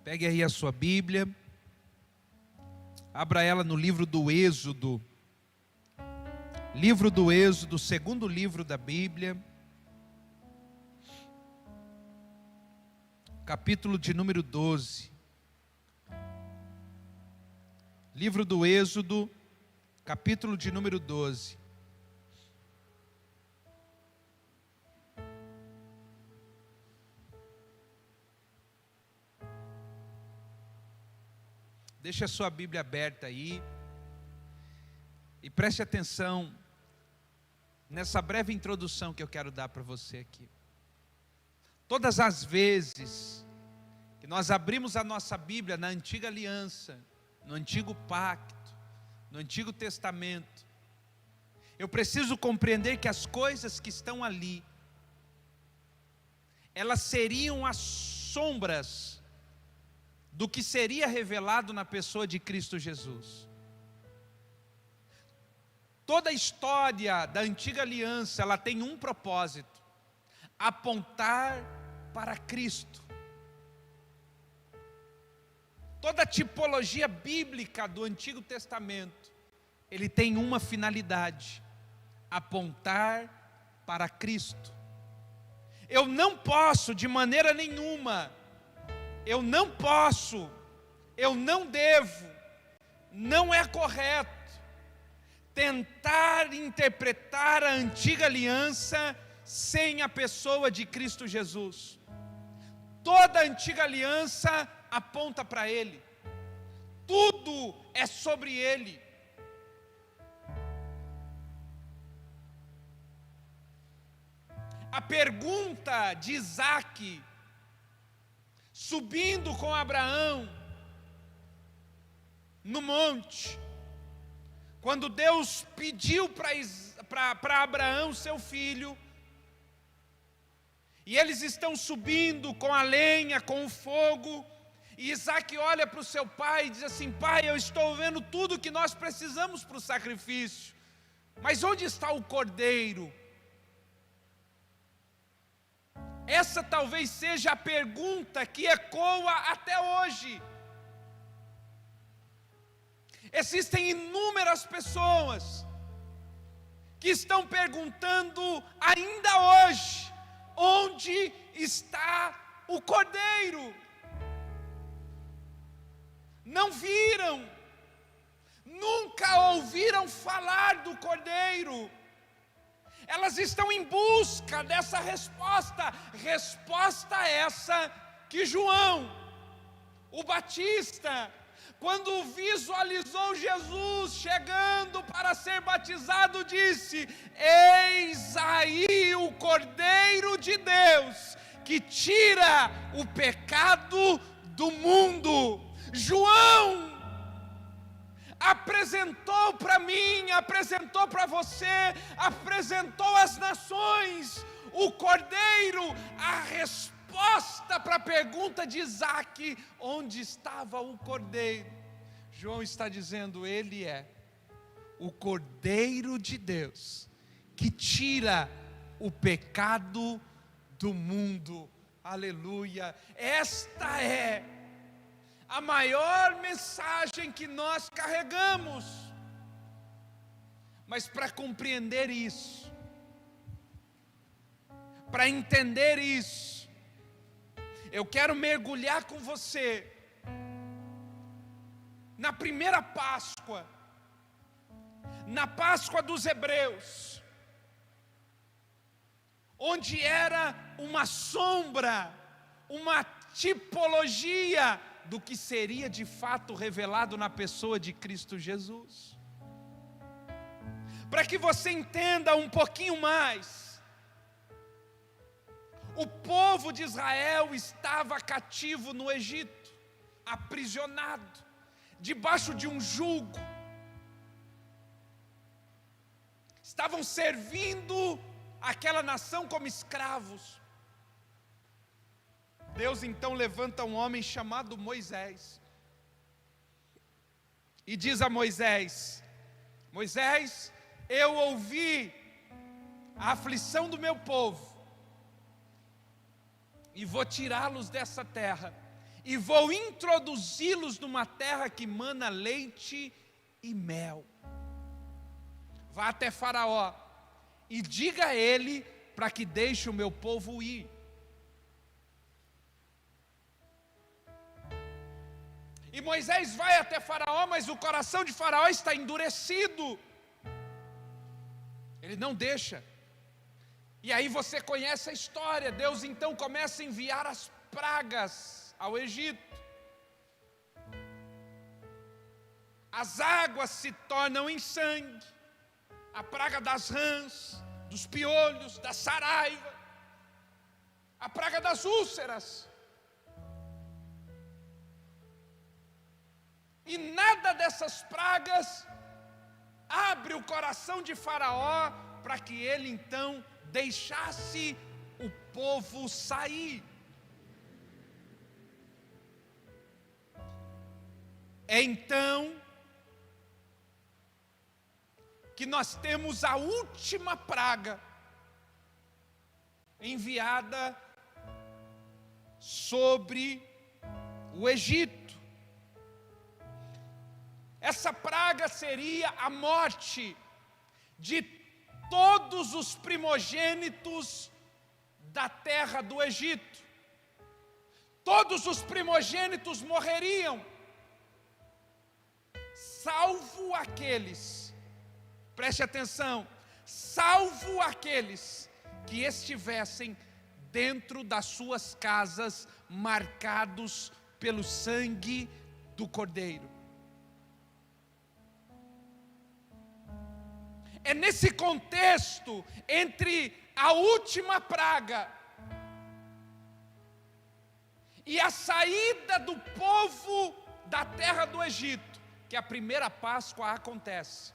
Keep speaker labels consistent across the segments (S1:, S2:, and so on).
S1: Pegue aí a sua Bíblia, abra ela no livro do Êxodo. Livro do Êxodo, segundo livro da Bíblia, capítulo de número 12. Livro do Êxodo, capítulo de número 12. Deixe a sua Bíblia aberta aí e preste atenção nessa breve introdução que eu quero dar para você aqui. Todas as vezes que nós abrimos a nossa Bíblia na Antiga Aliança, no Antigo Pacto, no Antigo Testamento, eu preciso compreender que as coisas que estão ali, elas seriam as sombras do que seria revelado na pessoa de Cristo Jesus. Toda a história da Antiga Aliança, ela tem um propósito: apontar para Cristo. Toda a tipologia bíblica do Antigo Testamento, ele tem uma finalidade: apontar para Cristo. Eu não posso, de maneira nenhuma, eu não devo, não é correto tentar interpretar a Antiga Aliança sem a pessoa de Cristo Jesus. Toda a Antiga Aliança aponta para Ele, tudo é sobre Ele. A pergunta de Isaac, subindo com Abraão no monte, quando Deus pediu para Abraão seu filho, e eles estão subindo com a lenha, com o fogo, e Isaac olha para o seu pai e diz assim: pai, eu estou vendo tudo que nós precisamos para o sacrifício, mas onde está o cordeiro? Essa talvez seja a pergunta que ecoa até hoje. Existem inúmeras pessoas que estão perguntando ainda hoje: onde está o cordeiro? Não viram, nunca ouviram falar do cordeiro. Elas estão em busca dessa resposta essa que João, o Batista, quando visualizou Jesus chegando para ser batizado, disse: eis aí o Cordeiro de Deus, que tira o pecado do mundo. João apresentou para mim, apresentou para você, apresentou às nações o Cordeiro, a resposta para a pergunta de Isaac: onde estava o Cordeiro? João está dizendo: ele é o Cordeiro de Deus, que tira o pecado do mundo. Aleluia! Esta é a maior mensagem que nós carregamos. Mas para compreender isso, para entender isso, eu quero mergulhar com você na primeira Páscoa, na Páscoa dos Hebreus, onde era uma sombra, uma tipologia do que seria de fato revelado na pessoa de Cristo Jesus. Para que você entenda um pouquinho mais, o povo de Israel estava cativo no Egito, aprisionado, debaixo de um jugo. Estavam servindo aquela nação como escravos. Deus então levanta um homem chamado Moisés e diz a Moisés: Moisés, eu ouvi a aflição do meu povo e vou tirá-los dessa terra e vou introduzi-los numa terra que mana leite e mel. Vá até Faraó e diga a ele para que deixe o meu povo ir. E Moisés vai até Faraó, mas o coração de Faraó está endurecido. Ele não deixa. E aí você conhece a história. Deus então começa a enviar as pragas ao Egito. As águas se tornam em sangue. A praga das rãs, dos piolhos, da saraiva. A praga das úlceras. E nada dessas pragas abre o coração de Faraó para que ele então deixasse o povo sair. É então que nós temos a última praga enviada sobre o Egito. Essa praga seria a morte de todos os primogênitos da terra do Egito. Todos os primogênitos morreriam, salvo aqueles, preste atenção, salvo aqueles que estivessem dentro das suas casas, marcados pelo sangue do Cordeiro. É nesse contexto, entre a última praga e a saída do povo da terra do Egito, que a primeira Páscoa acontece.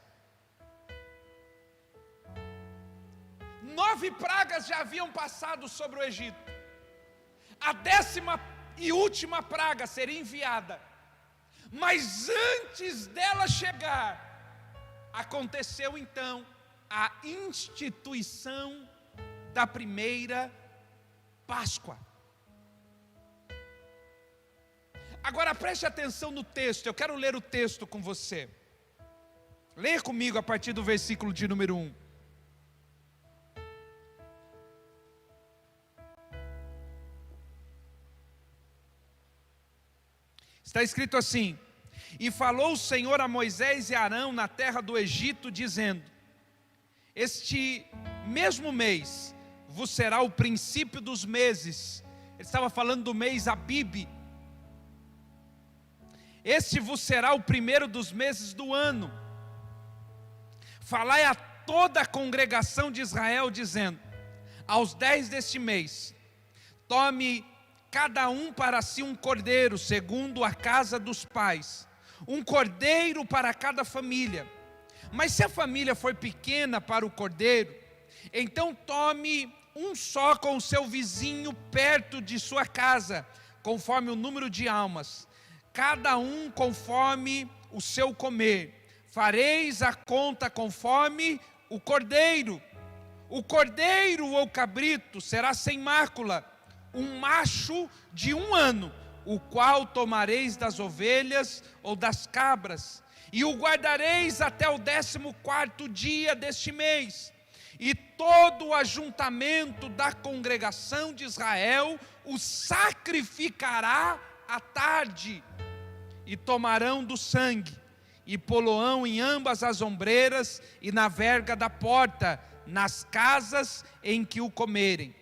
S1: 9 pragas já haviam passado sobre o Egito. A 10ª e última praga seria enviada. Mas antes dela chegar, aconteceu então a instituição da primeira Páscoa. Agora preste atenção no texto, eu quero ler o texto com você. Leia comigo a partir do versículo de número 1. Está escrito assim: e falou o Senhor a Moisés e a Arão na terra do Egito, dizendo: este mesmo mês vos será o princípio dos meses. Ele estava falando do mês Abibe. Este vos será o primeiro dos meses do ano. Falai a toda a congregação de Israel, dizendo: aos 10 deste mês, tome cada um para si um cordeiro, segundo a casa dos pais, um cordeiro para cada família. Mas se a família for pequena para o cordeiro, então tome um só com o seu vizinho perto de sua casa, conforme o número de almas, cada um conforme o seu comer. Fareis a conta conforme o cordeiro. O cordeiro ou cabrito será sem mácula, um macho de 1 ano, o qual tomareis das ovelhas ou das cabras, e o guardareis até o 14º dia deste mês. E todo o ajuntamento da congregação de Israel o sacrificará à tarde, e tomarão do sangue, e poloão em ambas as ombreiras e na verga da porta, nas casas em que o comerem.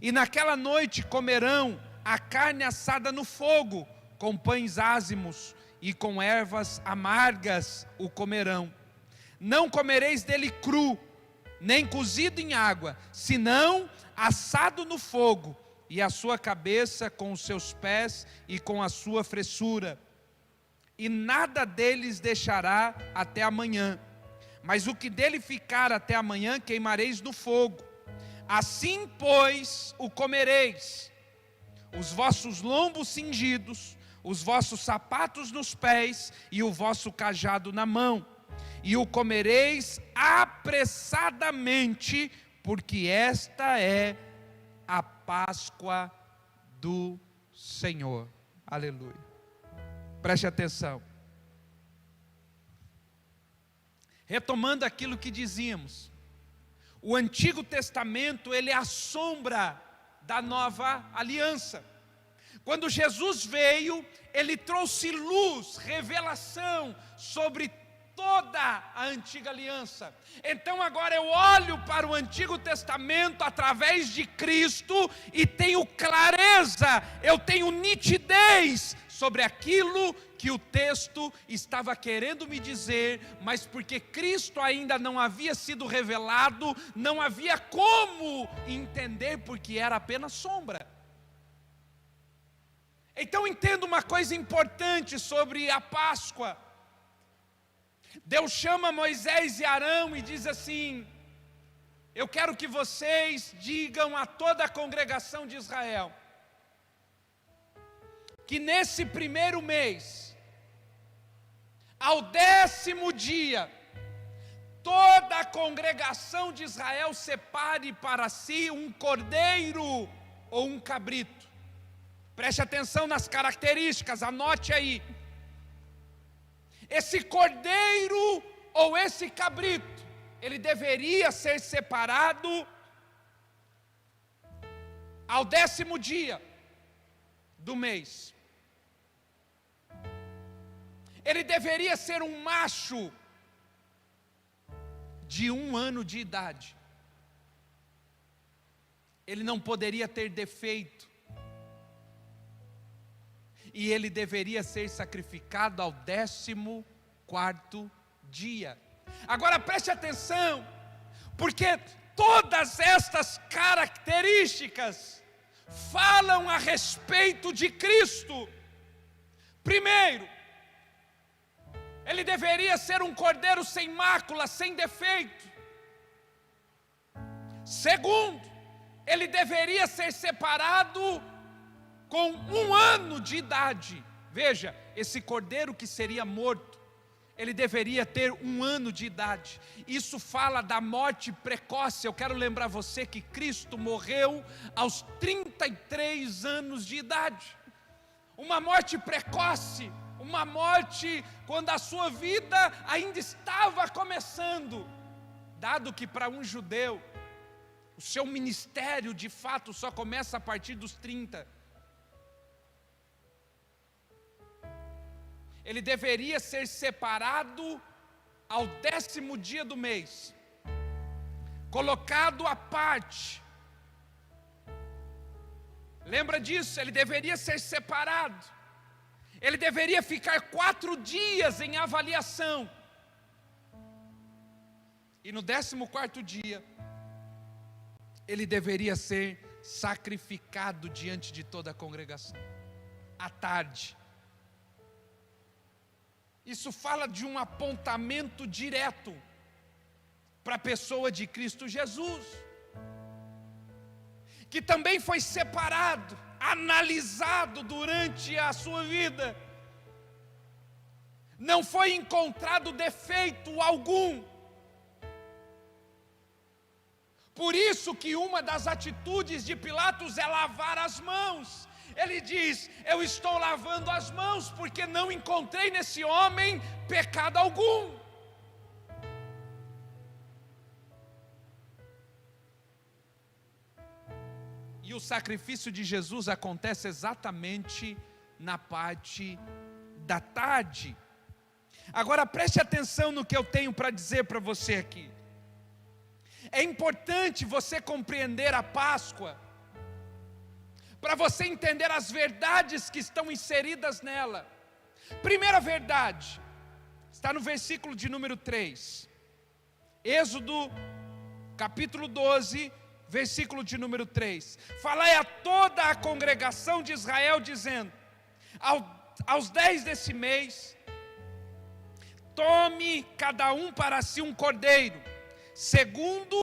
S1: E naquela noite comerão a carne assada no fogo, com pães ázimos, e com ervas amargas o comerão. Não comereis dele cru, nem cozido em água, senão assado no fogo, e a sua cabeça com os seus pés e com a sua fressura. E nada deles deixará até amanhã, mas o que dele ficar até amanhã queimareis no fogo. Assim, pois, o comereis: os vossos lombos cingidos, os vossos sapatos nos pés e o vosso cajado na mão. E o comereis apressadamente, porque esta é a Páscoa do Senhor. Aleluia. Preste atenção. Retomando aquilo que dizíamos, o Antigo Testamento, ele é a sombra da nova aliança. Quando Jesus veio, ele trouxe luz, revelação sobre toda a antiga aliança. Então agora eu olho para o Antigo Testamento através de Cristo e tenho clareza, eu tenho nitidez sobre aquilo que o texto estava querendo me dizer, mas porque Cristo ainda não havia sido revelado, não havia como entender, porque era apenas sombra. Então entenda uma coisa importante sobre a Páscoa. Deus chama Moisés e Arão e diz assim: eu quero que vocês digam a toda a congregação de Israel que nesse primeiro mês, ao 10º dia, toda a congregação de Israel separe para si um cordeiro ou um cabrito. Preste atenção nas características, anote aí. Esse cordeiro ou esse cabrito, ele deveria ser separado ao 10º dia do mês. Ele deveria ser um macho de 1 ano de idade. Ele não poderia ter defeito. E ele deveria ser sacrificado ao 14º dia. Agora preste atenção, porque todas estas características falam a respeito de Cristo. Primeiro, ele deveria ser um cordeiro sem mácula, sem defeito. Segundo, ele deveria ser separado com 1 ano de idade. Veja, esse cordeiro que seria morto, ele deveria ter 1 ano de idade. Isso fala da morte precoce. Eu quero lembrar você que Cristo morreu aos 33 anos de idade. Uma morte precoce, uma morte quando a sua vida ainda estava começando. Dado que para um judeu, o seu ministério de fato só começa a partir dos 30. Ele deveria ser separado ao 10º dia do mês, colocado à parte. Lembra disso? Ele deveria ser separado. Ele deveria ficar 4 dias em avaliação. E no 14º dia, ele deveria ser sacrificado diante de toda a congregação, à tarde. Isso fala de um apontamento direto para a pessoa de Cristo Jesus, que também foi separado, analisado durante a sua vida. Não foi encontrado defeito algum. Por isso que uma das atitudes de Pilatos é lavar as mãos. Ele diz: eu estou lavando as mãos porque não encontrei nesse homem pecado algum. E o sacrifício de Jesus acontece exatamente na parte da tarde. Agora preste atenção no que eu tenho para dizer para você aqui. É importante você compreender a Páscoa, para você entender as verdades que estão inseridas nela. Primeira verdade, está no versículo de número 3. Êxodo, capítulo 12, versículo de número 3. Falai a toda a congregação de Israel, dizendo: aos 10 desse mês, tome cada um para si um cordeiro, segundo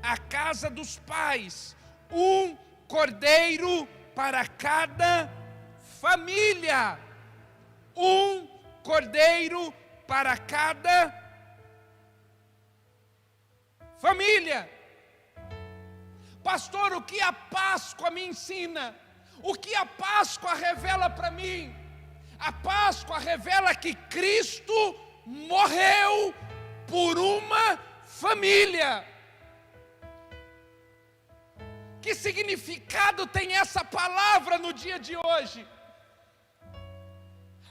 S1: a casa dos pais, um cordeiro para cada família. Um cordeiro para cada família. Pastor, o que a Páscoa me ensina? O que a Páscoa revela para mim? A Páscoa revela que Cristo morreu por uma família. Que significado tem essa palavra no dia de hoje?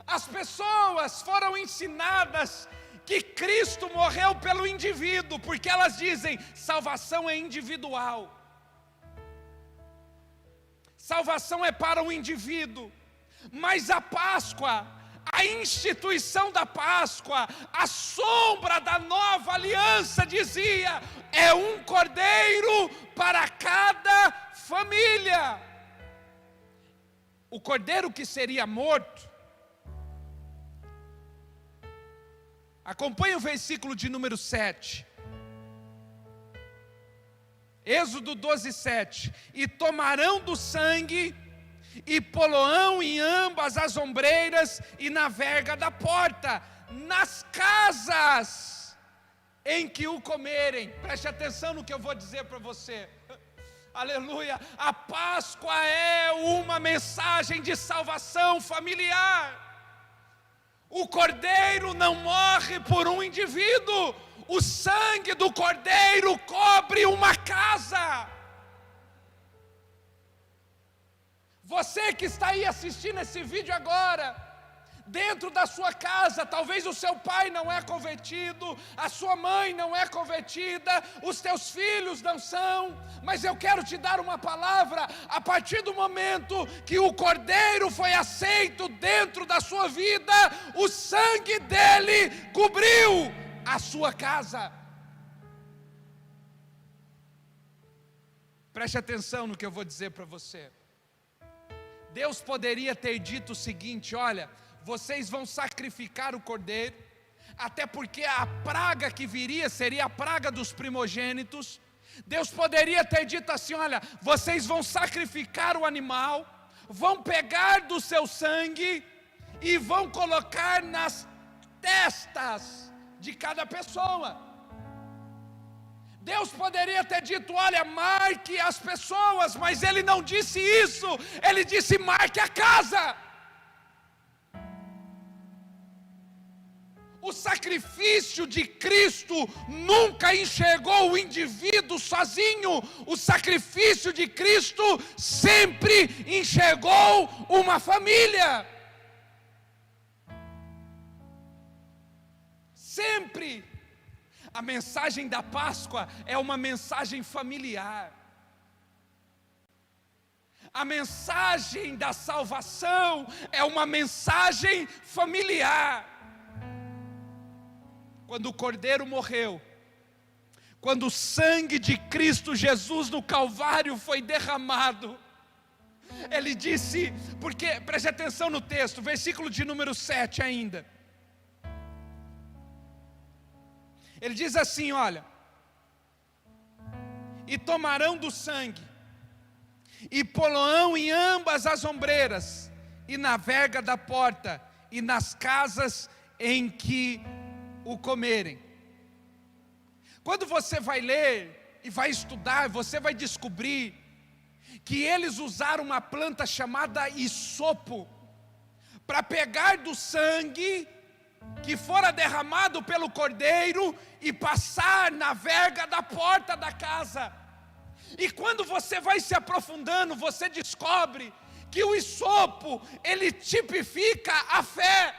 S1: As pessoas foram ensinadas que Cristo morreu pelo indivíduo, porque elas dizem, salvação é individual. Salvação é para o indivíduo. Mas a Páscoa, a instituição da Páscoa, a sombra da nova aliança dizia, é um cordeiro para cada família. O cordeiro que seria morto. Acompanhe o versículo de número 7. Êxodo 12, 7. E tomarão do sangue, e poloão em ambas as ombreiras, e na verga da porta, nas casas em que o comerem. Preste atenção no que eu vou dizer para você. Aleluia. A Páscoa é uma mensagem de salvação familiar. O cordeiro não morre por um indivíduo. O sangue do cordeiro cobre uma casa. Você que está aí assistindo esse vídeo agora, dentro da sua casa, talvez o seu pai não é convertido, a sua mãe não é convertida, os teus filhos não são, mas eu quero te dar uma palavra. A partir do momento que o cordeiro foi aceito dentro da sua vida, o sangue dele cobriu a sua casa. Preste atenção no que eu vou dizer para você. Deus poderia ter dito o seguinte: olha, vocês vão sacrificar o cordeiro, até porque a praga que viria seria a praga dos primogênitos. Deus poderia ter dito assim: olha, vocês vão sacrificar o animal, vão pegar do seu sangue e vão colocar nas testas de cada pessoa. Deus poderia ter dito: olha, marque as pessoas, mas Ele não disse isso. Ele disse: marque a casa. O sacrifício de Cristo nunca enxergou o indivíduo sozinho. O sacrifício de Cristo sempre enxergou uma família. Sempre. A mensagem da Páscoa é uma mensagem familiar. A mensagem da salvação é uma mensagem familiar. Quando o Cordeiro morreu, quando o sangue de Cristo Jesus no Calvário foi derramado, Ele disse, porque, preste atenção no texto, versículo de número 7 ainda. Ele diz assim, olha: e tomarão do sangue, e poloão em ambas as ombreiras, e na verga da porta, e nas casas em que o comerem. Quando você vai ler e vai estudar, você vai descobrir que eles usaram uma planta chamada hisopo, para pegar do sangue que fora derramado pelo cordeiro e passar na verga da porta da casa. E quando você vai se aprofundando, você descobre que o hisopo, ele tipifica a fé.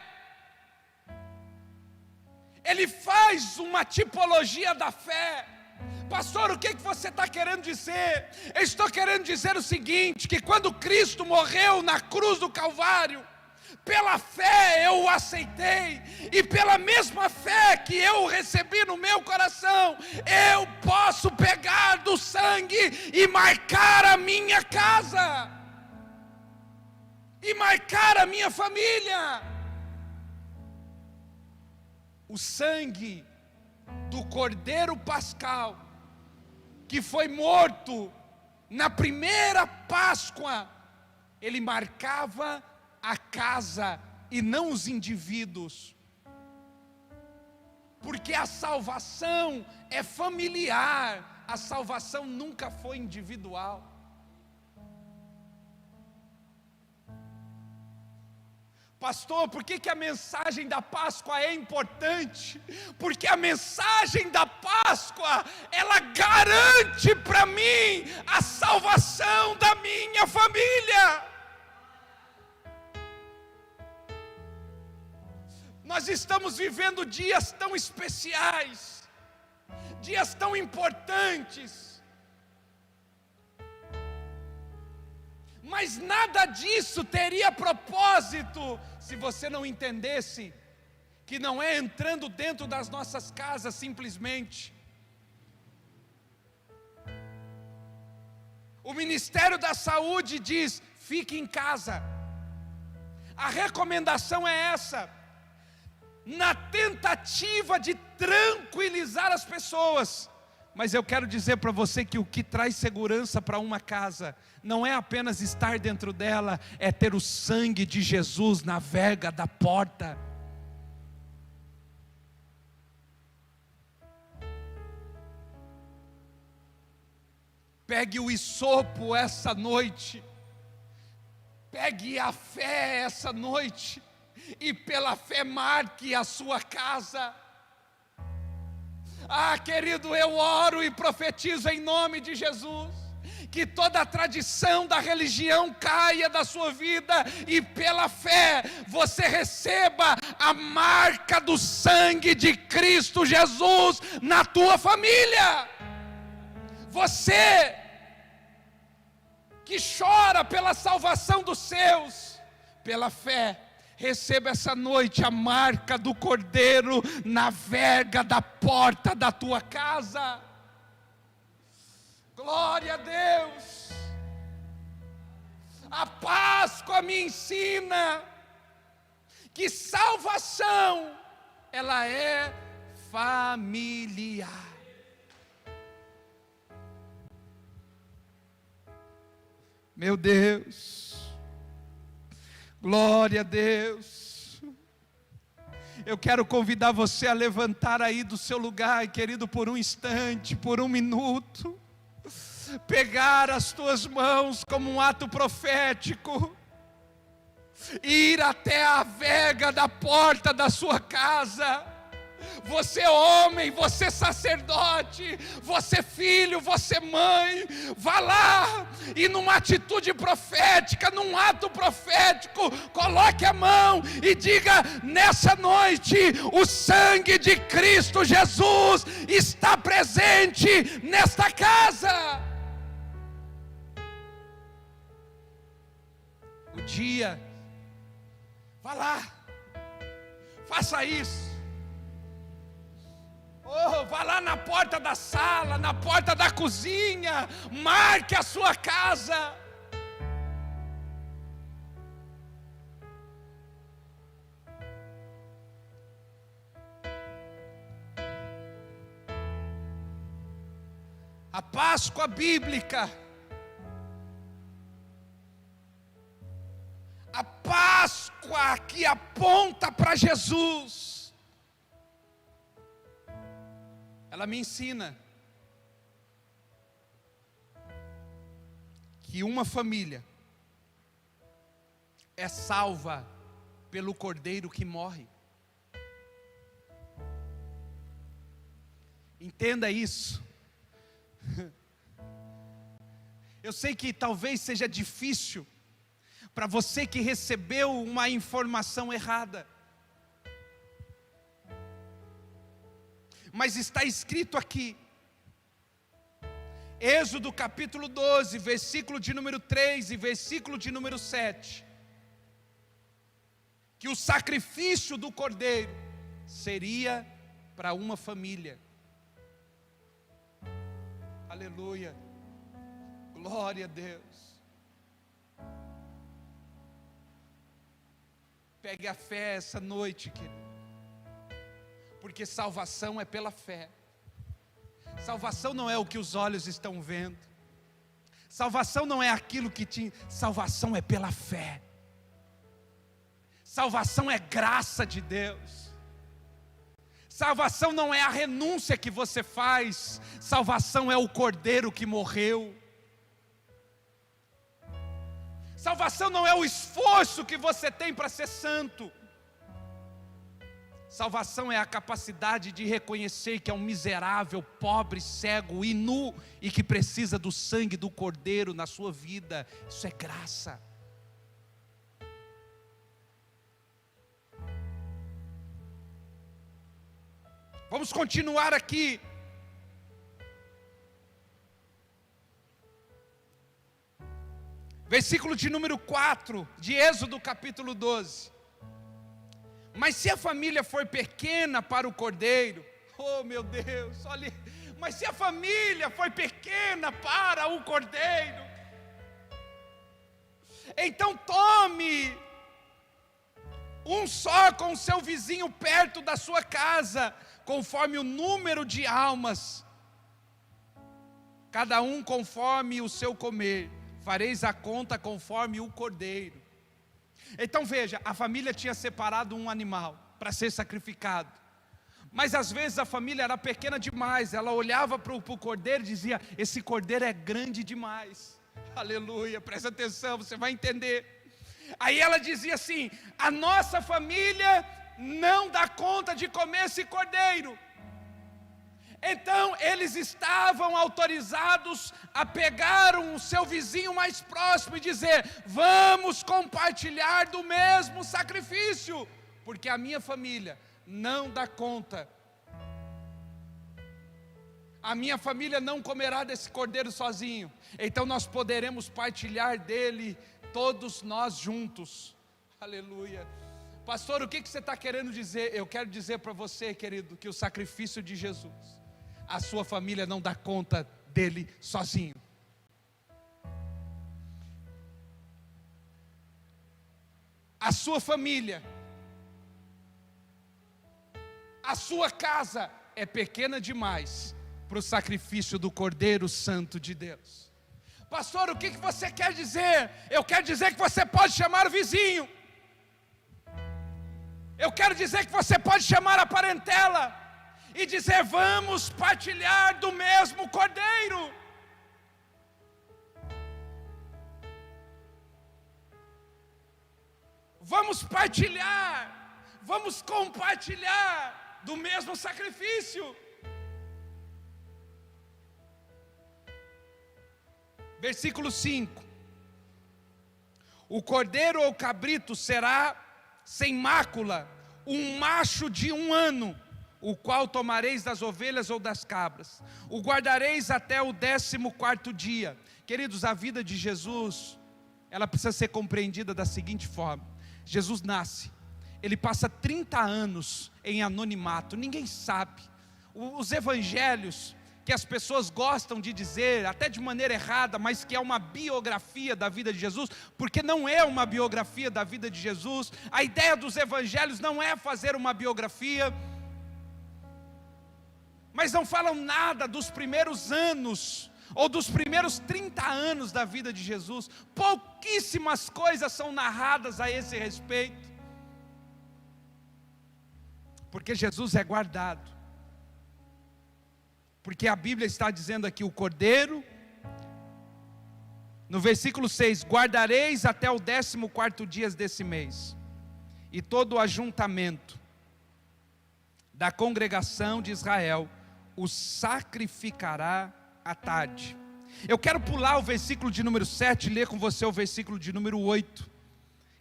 S1: Ele faz uma tipologia da fé. Pastor, o que você está querendo dizer? Eu estou querendo dizer o seguinte, que quando Cristo morreu na cruz do Calvário, pela fé eu o aceitei, e pela mesma fé que eu recebi no meu coração, eu posso pegar do sangue e marcar a minha casa, e marcar a minha família. O sangue do Cordeiro Pascal, que foi morto na primeira Páscoa, ele marcava a casa e não os indivíduos, porque a salvação é familiar, a salvação nunca foi individual. Pastor, por que a mensagem da Páscoa é importante? Porque a mensagem da Páscoa, ela garante para mim a salvação da minha família. Nós estamos vivendo dias tão especiais, dias tão importantes, mas nada disso teria propósito se você não entendesse que não é entrando dentro das nossas casas simplesmente. O Ministério da Saúde diz: fique em casa. A recomendação é essa, na tentativa de tranquilizar as pessoas. Mas eu quero dizer para você que o que traz segurança para uma casa não é apenas estar dentro dela, é ter o sangue de Jesus na verga da porta. Pegue o hisopo essa noite, pegue a fé essa noite, e pela fé marque a sua casa. Ah, querido, eu oro e profetizo em nome de Jesus, que toda a tradição da religião caia da sua vida, e pela fé você receba a marca do sangue de Cristo Jesus na tua família. Você que chora pela salvação dos seus, pela fé, receba essa noite a marca do Cordeiro na verga da porta da tua casa. Glória a Deus. A Páscoa me ensina que salvação, ela é familiar. Meu Deus, glória a Deus. Eu quero convidar você a levantar aí do seu lugar, querido, por um instante, por um minuto, pegar as tuas mãos como um ato profético, ir até a verga da porta da sua casa. Você homem, você sacerdote, você filho, você mãe, vá lá e numa atitude profética, num ato profético, coloque a mão e diga: nessa noite o sangue de Cristo Jesus está presente nesta casa. O dia, vá lá, faça isso. Oh, vá lá na porta da sala, na porta da cozinha, marque a sua casa. A Páscoa bíblica, a Páscoa que aponta para Jesus, ela me ensina que uma família é salva pelo Cordeiro que morre. Entenda isso. Eu sei que talvez seja difícil para você que recebeu uma informação errada, mas está escrito aqui, Êxodo capítulo 12, versículo de número 3 e versículo de número 7, que o sacrifício do Cordeiro seria para uma família. Aleluia, glória a Deus. Pegue a fé essa noite, querido, porque salvação é pela fé. Salvação não é o que os olhos estão vendo, salvação não é aquilo que te... salvação é pela fé. Salvação é graça de Deus. Salvação não é a renúncia que você faz, salvação é o Cordeiro que morreu. Salvação não é o esforço que você tem para ser santo. Salvação é a capacidade de reconhecer que é um miserável, pobre, cego e nu, e que precisa do sangue do Cordeiro na sua vida. Isso é graça. Vamos continuar aqui. Versículo de número 4, de Êxodo capítulo 12. Mas se a família for pequena para o cordeiro, oh meu Deus, olha, mas se a família for pequena para o cordeiro, então tome um só com o seu vizinho perto da sua casa, conforme o número de almas, cada um conforme o seu comer, fareis a conta conforme o cordeiro. Então veja, a família tinha separado um animal para ser sacrificado, mas às vezes a família era pequena demais. Ela olhava para o cordeiro e dizia: esse cordeiro é grande demais. Aleluia, presta atenção, você vai entender. Aí ela dizia assim: a nossa família não dá conta de comer esse cordeiro. Então eles estavam autorizados a pegar o seu vizinho mais próximo e dizer: vamos compartilhar do mesmo sacrifício, porque a minha família não dá conta. A minha família não comerá desse cordeiro sozinho, então nós poderemos partilhar dele todos nós juntos. Aleluia. Pastor, o que você está querendo dizer? Eu quero dizer para você, querido, que o sacrifício de Jesus, a sua família não dá conta dele sozinho. A sua família, a sua casa é pequena demais para o sacrifício do Cordeiro Santo de Deus. Pastor, o que você quer dizer? Eu quero dizer que você pode chamar o vizinho. Eu quero dizer que você pode chamar a parentela e dizer: vamos partilhar do mesmo cordeiro. Vamos partilhar, vamos compartilhar do mesmo sacrifício. Versículo 5: o cordeiro ou cabrito será sem mácula, um macho de 1 ano, o qual tomareis das ovelhas ou das cabras, o guardareis até o 14º dia. Queridos, a vida de Jesus, ela precisa ser compreendida da seguinte forma: Jesus nasce, ele passa 30 anos em anonimato, ninguém sabe. Os evangelhos, que as pessoas gostam de dizer, até de maneira errada, mas que é uma biografia da vida de Jesus, porque não é uma biografia da vida de Jesus. A ideia dos evangelhos não é fazer uma biografia, mas não falam nada dos primeiros anos, ou dos primeiros 30 anos da vida de Jesus. Pouquíssimas coisas são narradas a esse respeito, porque Jesus é guardado. Porque a Bíblia está dizendo aqui: o cordeiro, no versículo 6, guardareis até o 14º dia desse mês, e todo o ajuntamento da congregação de Israel o sacrificará à tarde. Eu quero pular o versículo de número 7 e ler com você o versículo de número 8,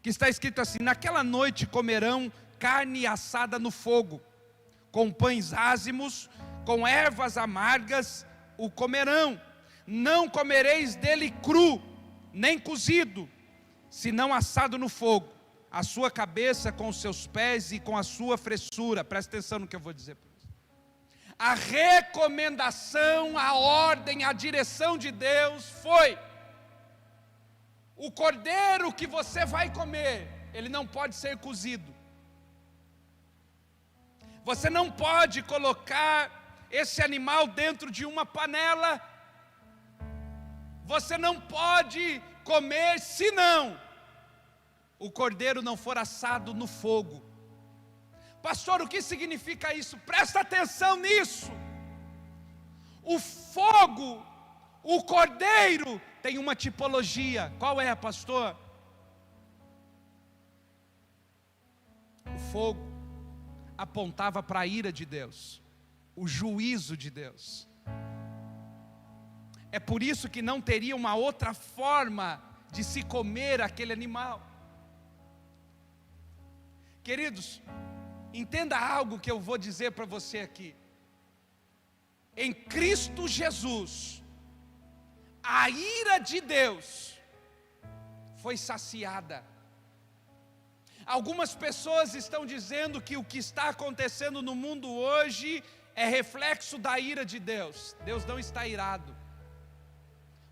S1: que está escrito assim: naquela noite comerão carne assada no fogo, com pães ázimos, com ervas amargas o comerão. Não comereis dele cru, nem cozido, senão assado no fogo, a sua cabeça com os seus pés e com a sua fressura. Presta atenção no que eu vou dizer. A recomendação, a ordem, a direção de Deus foi: o cordeiro que você vai comer, ele não pode ser cozido. Você não pode colocar esse animal dentro de uma panela. Você não pode comer senão o cordeiro não for assado no fogo. Pastor, o que significa isso? Presta atenção nisso. O fogo, o cordeiro tem uma tipologia. Qual é, pastor? fogo apontava para a ira de Deus, o juízo de Deus. É por isso que não teria uma outra forma de se comer aquele animal. Queridos, entenda algo que eu vou dizer para você aqui. Em Cristo Jesus, a ira de Deus foi saciada. Algumas pessoas estão dizendo que o que está acontecendo no mundo hoje é reflexo da ira de Deus. Deus não está irado.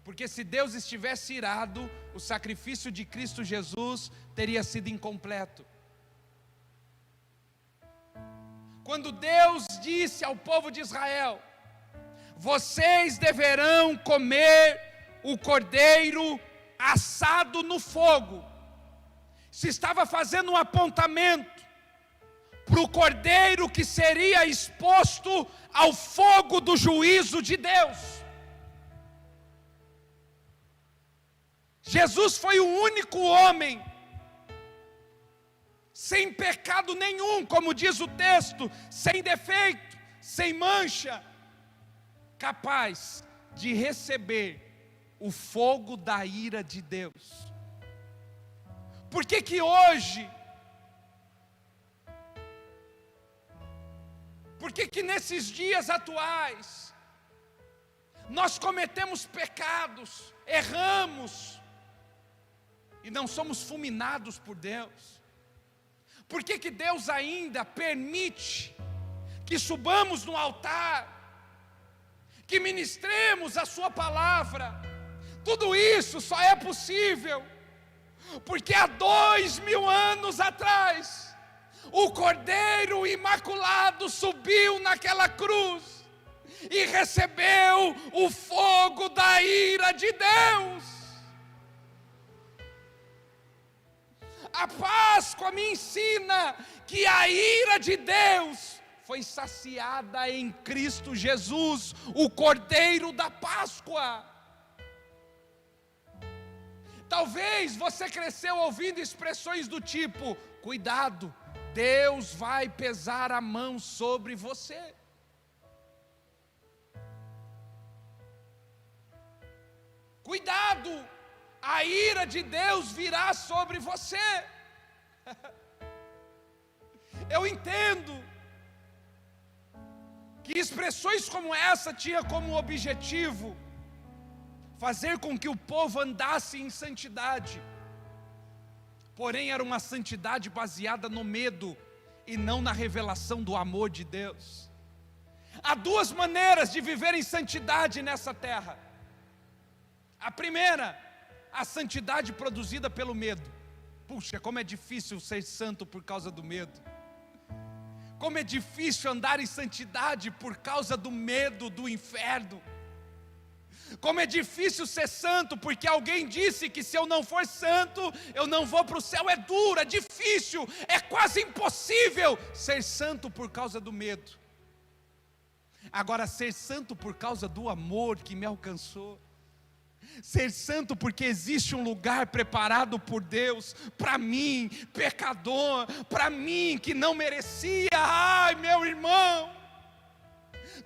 S1: Porque se Deus estivesse irado, o sacrifício de Cristo Jesus teria sido incompleto. Quando Deus disse ao povo de Israel: vocês deverão comer o cordeiro assado no fogo, se estava fazendo um apontamento para o cordeiro que seria exposto ao fogo do juízo de Deus. Jesus foi o único homem sem pecado nenhum, como diz o texto, sem defeito, sem mancha, capaz de receber o fogo da ira de Deus. Por que hoje, por que nesses dias atuais, nós cometemos pecados, erramos, e não somos fulminados por Deus? Por que Deus ainda permite que subamos no altar, que ministremos a sua palavra? Tudo isso só é possível porque há 2000 anos atrás, o Cordeiro Imaculado subiu naquela cruz e recebeu o fogo da ira de Deus. A Páscoa me ensina que a ira de Deus foi saciada em Cristo Jesus, o Cordeiro da Páscoa. Talvez você cresceu ouvindo expressões do tipo: cuidado, Deus vai pesar a mão sobre você. Cuidado, a ira de Deus virá sobre você. Eu entendo que expressões como essa tinham como objetivo fazer com que o povo andasse em santidade. Porém, era uma santidade baseada no medo e não na revelação do amor de Deus. Há duas maneiras de viver em santidade nessa terra. A primeira, a santidade produzida pelo medo. Puxa, como é difícil ser santo por causa do medo. Como é difícil andar em santidade por causa do medo do inferno. Como é difícil ser santo porque alguém disse que se eu não for santo, eu não vou para o céu. É duro, é difícil, é quase impossível ser santo por causa do medo. Agora, ser santo por causa do amor que me alcançou, ser santo porque existe um lugar preparado por Deus para mim, pecador, para mim que não merecia. Ai, meu irmão,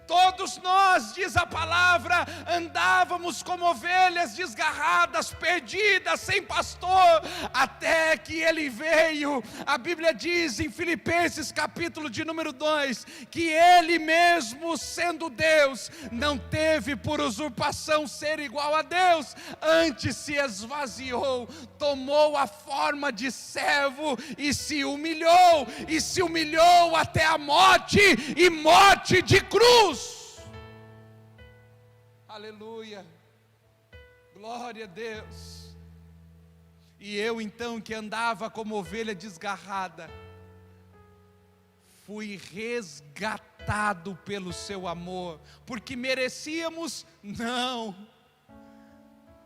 S1: todos nós, diz a palavra, andávamos como ovelhas desgarradas, perdidas, sem pastor, até que Ele veio. A Bíblia diz em Filipenses capítulo de número 2, que Ele mesmo sendo Deus, não teve por usurpação ser igual a Deus, antes se esvaziou, tomou a forma de servo e se humilhou até a morte, e morte de cruz. Aleluia, glória a Deus. E eu então, que andava como ovelha desgarrada, fui resgatado pelo seu amor. Porque merecíamos? Não.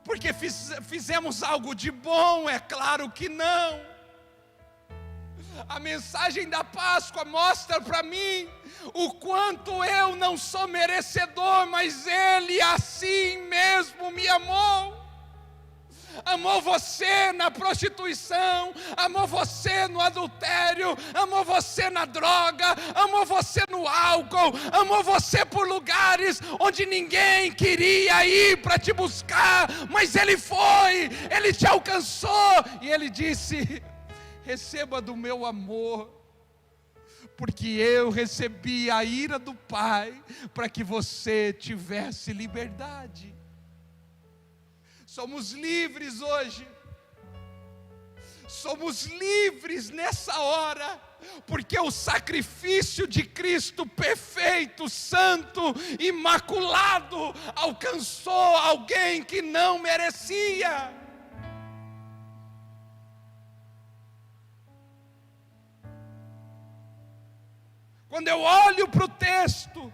S1: Porque fizemos algo de bom? É claro que não. A mensagem da Páscoa mostra para mim o quanto eu não sou merecedor, mas Ele assim mesmo me amou. amou você na prostituição, amou você no adultério, amou você na droga, amou você no álcool, amou você por lugares onde ninguém queria ir para te buscar, mas Ele foi, Ele te alcançou, e Ele disse: receba do meu amor, porque eu recebi a ira do Pai, para que você tivesse liberdade. Somos livres hoje, somos livres nessa hora, porque o sacrifício de Cristo perfeito, santo, imaculado, alcançou alguém que não merecia. Quando eu olho para o texto,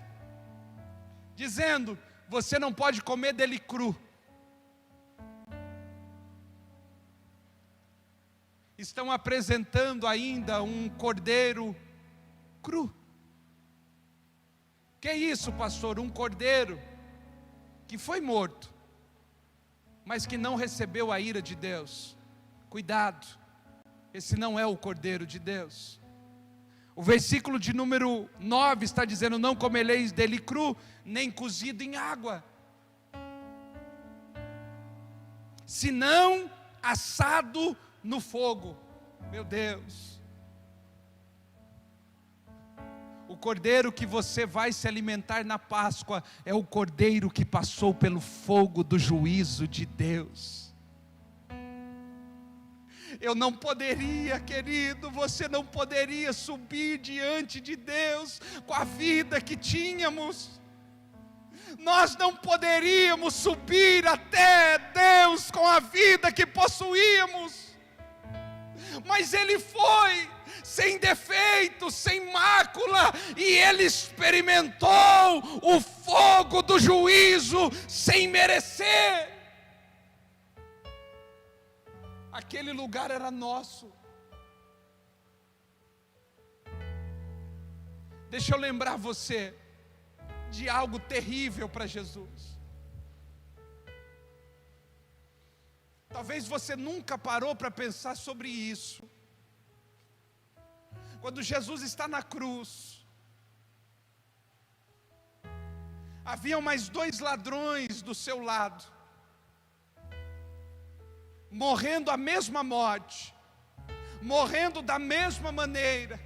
S1: dizendo, você não pode comer dele cru, estão apresentando ainda um cordeiro cru. Que é isso, pastor? Um cordeiro que foi morto, mas que não recebeu a ira de Deus. Cuidado, esse não é o cordeiro de Deus. O versículo de número 9 está dizendo: não comereis dele cru, nem cozido em água, senão assado no fogo. Meu Deus, o cordeiro que você vai se alimentar na Páscoa é o cordeiro que passou pelo fogo do juízo de Deus. Eu não poderia, querido, você não poderia subir diante de Deus com a vida que tínhamos. Nós não poderíamos subir até Deus com a vida que possuíamos. Mas Ele foi sem defeito, sem mácula, e Ele experimentou o fogo do juízo sem merecer. Aquele lugar era nosso. Deixa eu lembrar você de algo terrível para Jesus. Talvez você nunca parou para pensar sobre isso. Quando Jesus está na cruz, haviam mais 2 ladrões do seu lado, morrendo a mesma morte, morrendo da mesma maneira.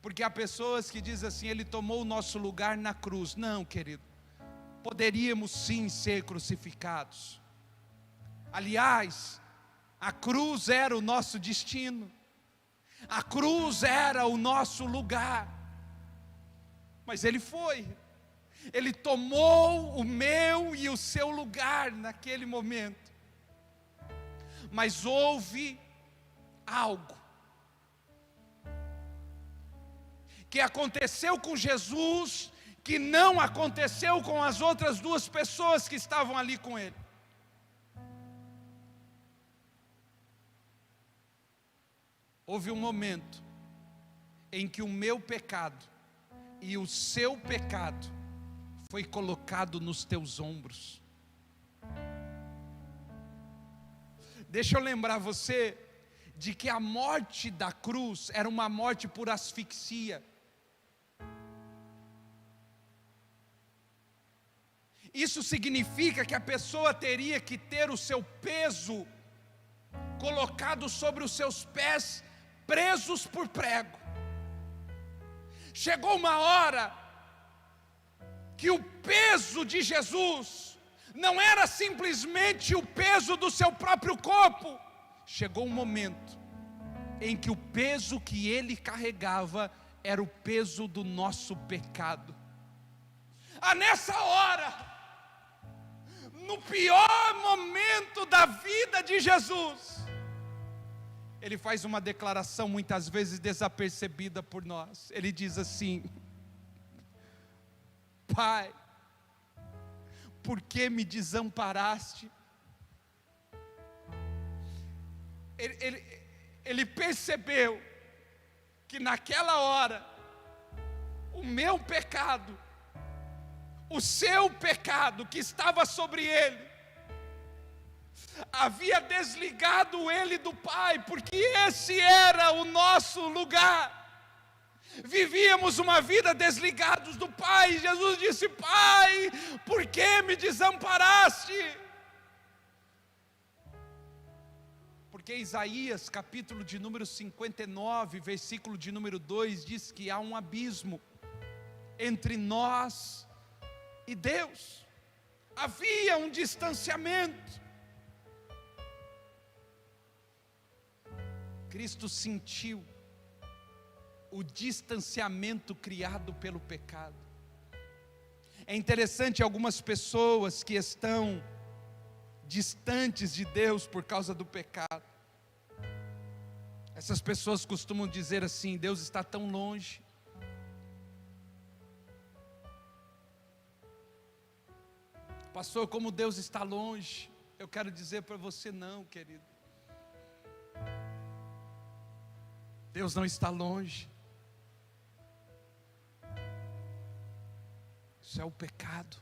S1: Porque há pessoas que dizem assim: Ele tomou o nosso lugar na cruz. Não, querido, poderíamos sim ser crucificados. Aliás, a cruz era o nosso destino, a cruz era o nosso lugar, mas Ele foi, Ele tomou o meu e o seu lugar naquele momento. Mas houve algo que aconteceu com Jesus, que não aconteceu com as outras 2 pessoas que estavam ali com Ele. Houve um momento em que o meu pecado e o seu pecado foi colocado nos teus ombros. Deixa eu lembrar você de que a morte da cruz era uma morte por asfixia. Isso significa que a pessoa teria que ter o seu peso colocado sobre os seus pés, presos por prego. Chegou uma hora que o peso de Jesus não era simplesmente o peso do seu próprio corpo. Chegou um momento em que o peso que Ele carregava era o peso do nosso pecado. Nessa hora, no pior momento da vida de Jesus, Ele faz uma declaração muitas vezes desapercebida por nós. Ele diz assim: Pai, por que me desamparaste? Ele percebeu que naquela hora, o meu pecado, o seu pecado que estava sobre Ele, havia desligado ele do Pai, porque esse era o nosso lugar. Vivíamos uma vida desligados do Pai. Jesus disse: Pai, por que me desamparaste? Porque Isaías, capítulo de número 59, versículo de número 2, diz que há um abismo entre nós e Deus. Havia um distanciamento. Cristo sentiu o distanciamento criado pelo pecado. É interessante, algumas pessoas que estão distantes de Deus por causa do pecado, essas pessoas costumam dizer assim: Deus está tão longe. Pastor, como Deus está longe? Eu quero dizer para você: não, querido. Deus não está longe. Isso é o pecado.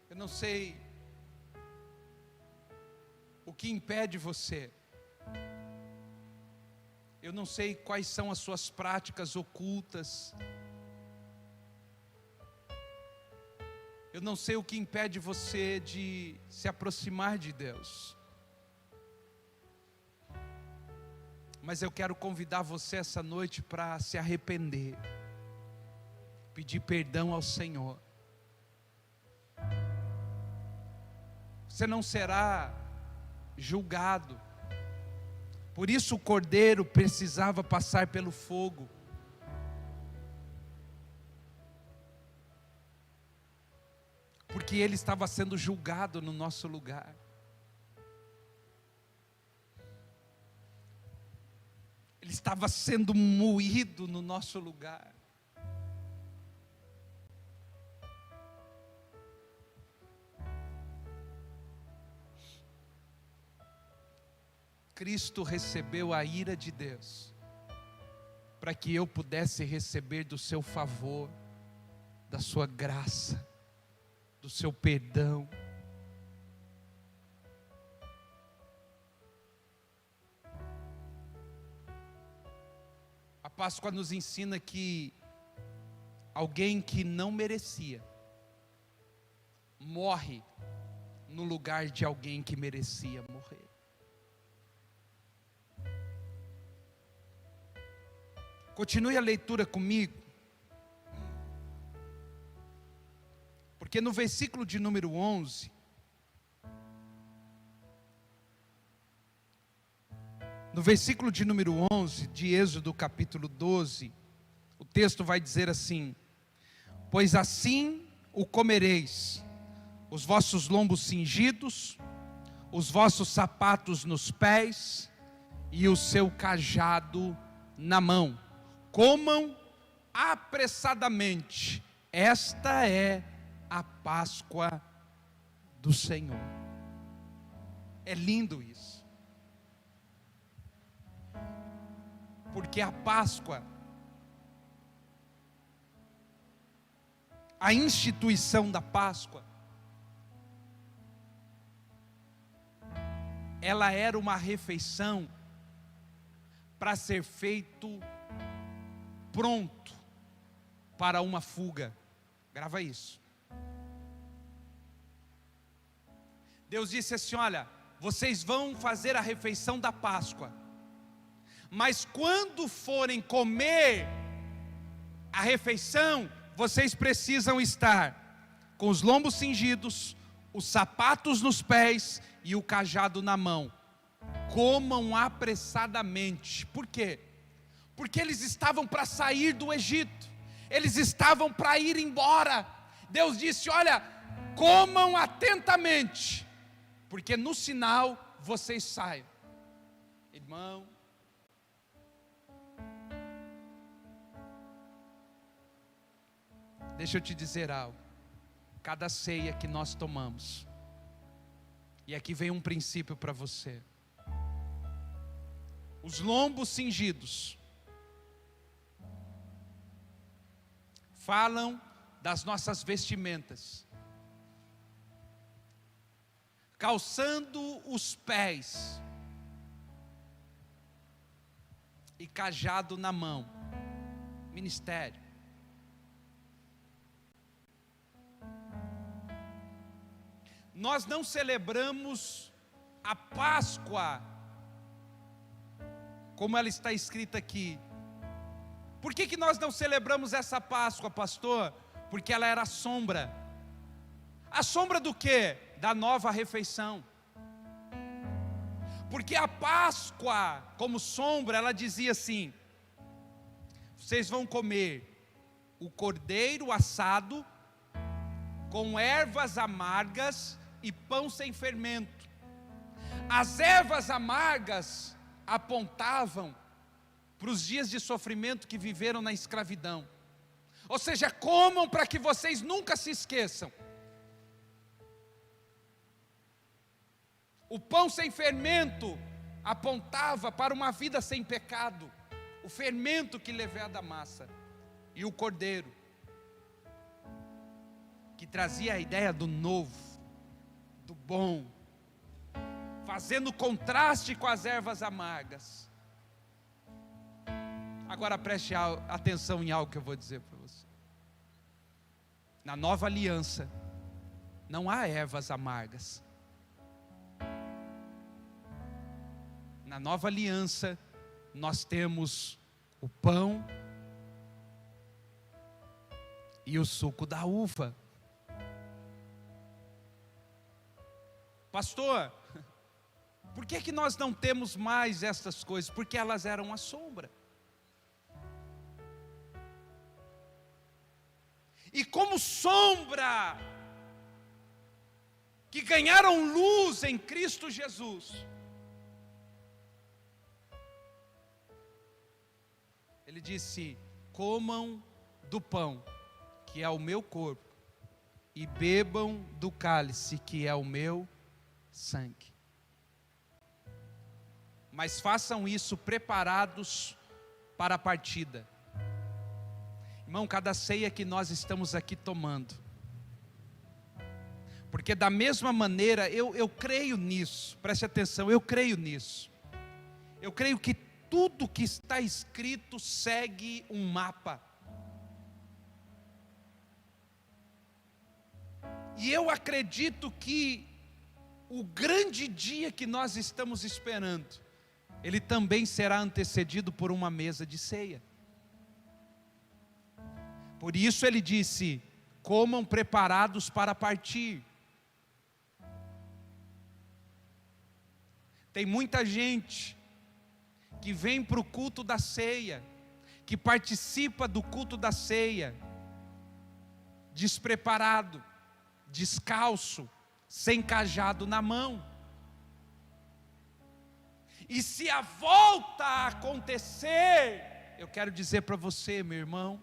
S1: Eu não sei o que impede você. Eu não sei quais são as suas práticas ocultas. Eu não sei o que impede você de se aproximar de Deus. Mas eu quero convidar você essa noite para se arrepender, pedir perdão ao Senhor. Você não será julgado. Por isso o cordeiro precisava passar pelo fogo. Porque ele estava sendo julgado no nosso lugar. Ele estava sendo moído no nosso lugar. Cristo recebeu a ira de Deus, para que eu pudesse receber do seu favor, da sua graça, do seu perdão. A Páscoa nos ensina que alguém que não merecia morre no lugar de alguém que merecia morrer. Continue a leitura comigo, porque no versículo de número 11, no versículo de número 11 de Êxodo capítulo 12, o texto vai dizer assim: pois assim o comereis, os vossos lombos cingidos, os vossos sapatos nos pés e o seu cajado na mão. Comam apressadamente, esta é a Páscoa do Senhor. É lindo isso, porque a Páscoa, a instituição da Páscoa, ela era uma refeição para ser feito pronto para uma fuga. Grava isso. Deus disse assim: olha, vocês vão fazer a refeição da Páscoa, mas quando forem comer a refeição, vocês precisam estar com os lombos cingidos, os sapatos nos pés e o cajado na mão. Comam apressadamente. Por quê? Porque eles estavam para sair do Egito, eles estavam para ir embora. Deus disse: olha, comam atentamente, porque no sinal vocês saiam. Irmão, deixa eu te dizer algo. Cada ceia que nós tomamos, e aqui vem um princípio para você: os lombos cingidos falam das nossas vestimentas, calçando os pés e cajado na mão. Ministério. Nós não celebramos a Páscoa como ela está escrita aqui. Por que nós não celebramos essa Páscoa, pastor? Porque ela era a sombra. A sombra do quê? Da nova refeição. Porque a Páscoa, como sombra, ela dizia assim: vocês vão comer o cordeiro assado com ervas amargas e pão sem fermento. As ervas amargas apontavam para os dias de sofrimento que viveram na escravidão. Ou seja, comam para que vocês nunca se esqueçam. O pão sem fermento apontava para uma vida sem pecado, o fermento que leveda a massa. E o cordeiro, que trazia a ideia do novo, do bom, fazendo contraste com as ervas amargas. Agora preste atenção em algo que eu vou dizer para você. Na nova aliança, não há ervas amargas. Na nova aliança, nós temos o pão e o suco da uva. Pastor, por que nós não temos mais essas coisas? Porque elas eram a sombra. E como sombra, que ganharam luz em Cristo Jesus, Ele disse: comam do pão, que é o meu corpo, e bebam do cálice, que é o meu sangue. Mas façam isso preparados para a partida. Irmão, cada ceia que nós estamos aqui tomando, porque da mesma maneira, eu creio nisso, preste atenção, eu creio nisso. Eu creio que tudo que está escrito segue um mapa. E eu acredito que o grande dia que nós estamos esperando, ele também será antecedido por uma mesa de ceia. Por isso ele disse: comam preparados para partir. Tem muita gente que vem para o culto da ceia, que participa do culto da ceia, despreparado, descalço, sem cajado na mão. E se a volta acontecer, eu quero dizer para você, meu irmão,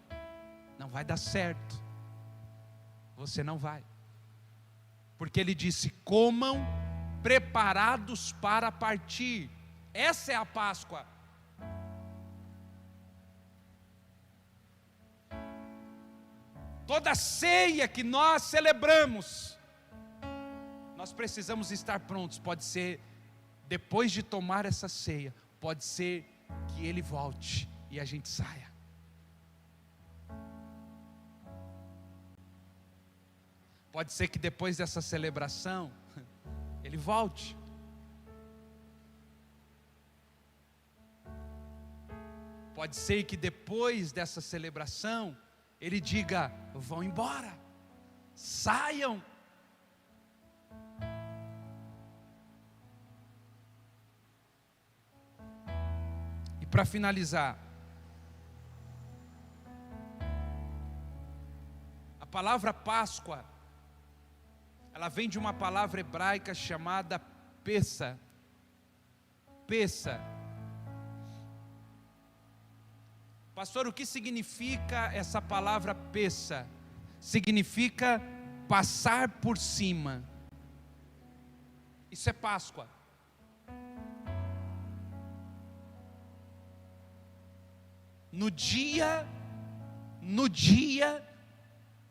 S1: não vai dar certo. Você não vai. Porque ele disse: comam preparados para partir. Essa é a Páscoa. Toda ceia que nós celebramos, nós precisamos estar prontos. Pode ser depois de tomar essa ceia, pode ser que ele volte e a gente saia. Pode ser que depois dessa celebração ele volte. Pode ser que depois dessa celebração ele diga: vão embora, saiam. E para finalizar, a palavra Páscoa, ela vem de uma palavra hebraica chamada Pessa. Pessa. Pastor, o que significa essa palavra Pessa? Significa passar por cima. Isso é Páscoa. No dia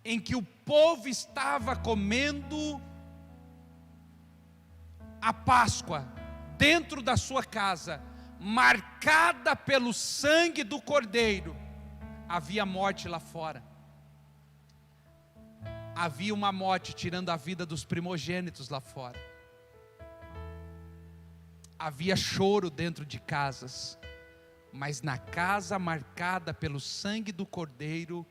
S1: em que o povo estava comendo a Páscoa dentro da sua casa, marcada pelo sangue do Cordeiro, havia morte lá fora. Havia uma morte tirando a vida dos primogênitos lá fora. Havia choro dentro de casas, mas na casa marcada pelo sangue do Cordeiro,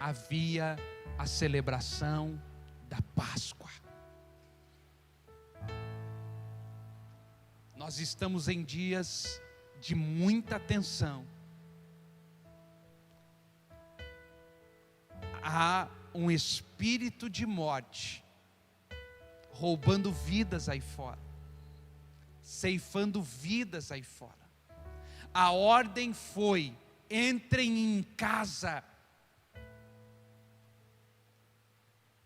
S1: havia a celebração da Páscoa. Nós estamos em dias de muita tensão. Há um espírito de morte roubando vidas aí fora, ceifando vidas aí fora. A ordem foi: entrem em casa.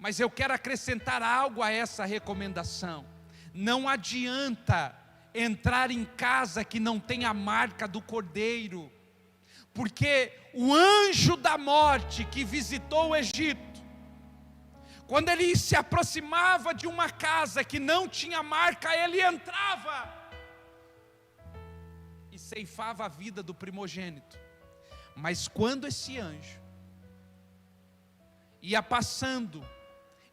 S1: Mas eu quero acrescentar algo a essa recomendação. Não adianta entrar em casa que não tem a marca do Cordeiro, porque o anjo da morte que visitou o Egito, quando ele se aproximava de uma casa que não tinha marca, ele entrava e ceifava a vida do primogênito. Mas quando esse anjo ia passando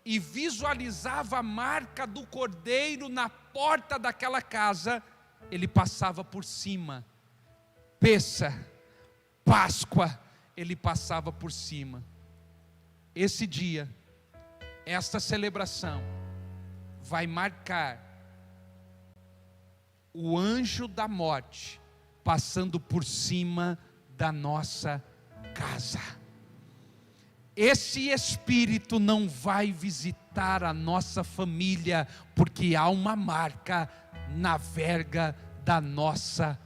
S1: e visualizava a marca do Cordeiro na porta daquela casa, ele passava por cima. Peça, Páscoa, ele passava por cima. Esse dia, esta celebração vai marcar o anjo da morte passando por cima da nossa casa. Esse espírito não vai visitar a nossa família, porque há uma marca na verga da nossa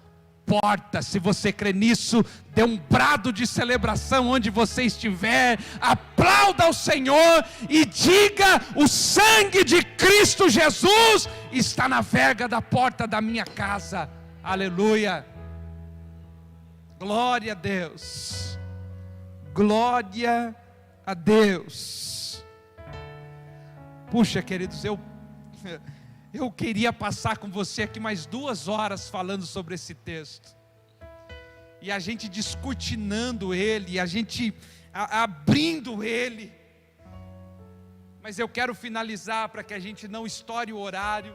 S1: porta. Se você crê nisso, dê um brado de celebração onde você estiver, aplauda ao Senhor e diga: o sangue de Cristo Jesus está na verga da porta da minha casa. Aleluia, glória a Deus, glória a Deus. Puxa, queridos, eu queria passar com você aqui mais 2 horas falando sobre esse texto, e a gente descortinando ele, a gente abrindo ele, mas eu quero finalizar para que a gente não estoure o horário,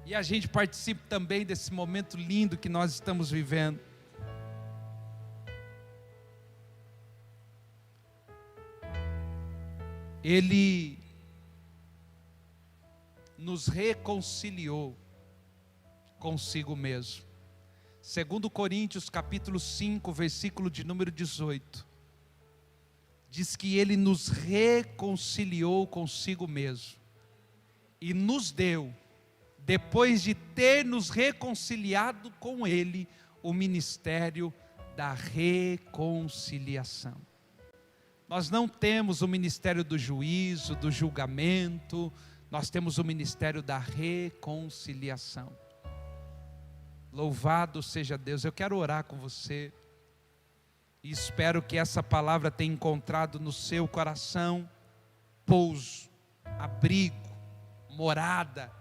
S1: e a gente participe também desse momento lindo que nós estamos vivendo. Ele nos reconciliou consigo mesmo. 2 Coríntios capítulo 5, versículo de número 18, diz que Ele nos reconciliou consigo mesmo, e nos deu, depois de ter nos reconciliado com Ele, o ministério da reconciliação. Nós não temos o ministério do juízo, do julgamento, nós temos o ministério da reconciliação. Louvado seja Deus. Eu quero orar com você, e espero que essa palavra tenha encontrado no seu coração pouso, abrigo, morada,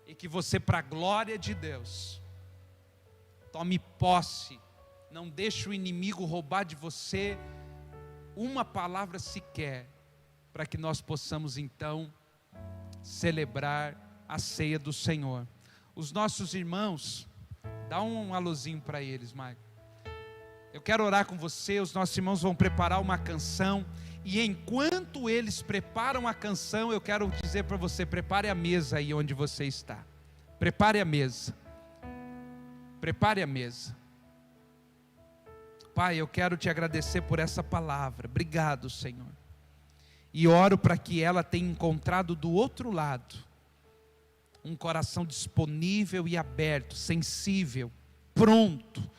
S1: e que você, para a glória de Deus, tome posse, não deixe o inimigo roubar de você uma palavra sequer, para que nós possamos então celebrar a ceia do Senhor. Os nossos irmãos, dá um alôzinho para eles, Maico. Eu quero orar com você. Os nossos irmãos vão preparar uma canção, e enquanto eles preparam a canção, eu quero dizer para você: prepare a mesa aí onde você está. Prepare a mesa. Prepare a mesa. Pai, eu quero te agradecer por essa palavra. Obrigado, Senhor. E oro para que ela tenha encontrado do outro lado um coração disponível e aberto, sensível, pronto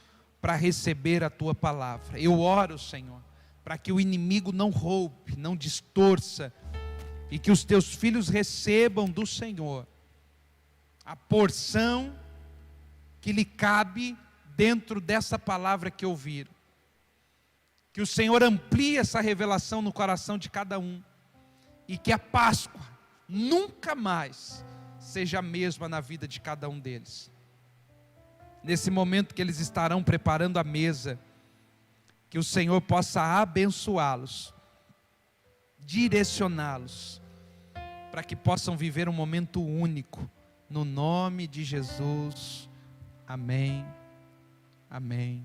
S1: para receber a tua palavra. Eu oro, Senhor, para que o inimigo não roube, não distorça, e que os teus filhos recebam do Senhor a porção que lhe cabe dentro dessa palavra que ouviram. Que o Senhor amplie essa revelação no coração de cada um. E que a Páscoa nunca mais seja a mesma na vida de cada um deles. Nesse momento que eles estarão preparando a mesa, que o Senhor possa abençoá-los, direcioná-los, para que possam viver um momento único, no nome de Jesus. Amém, amém.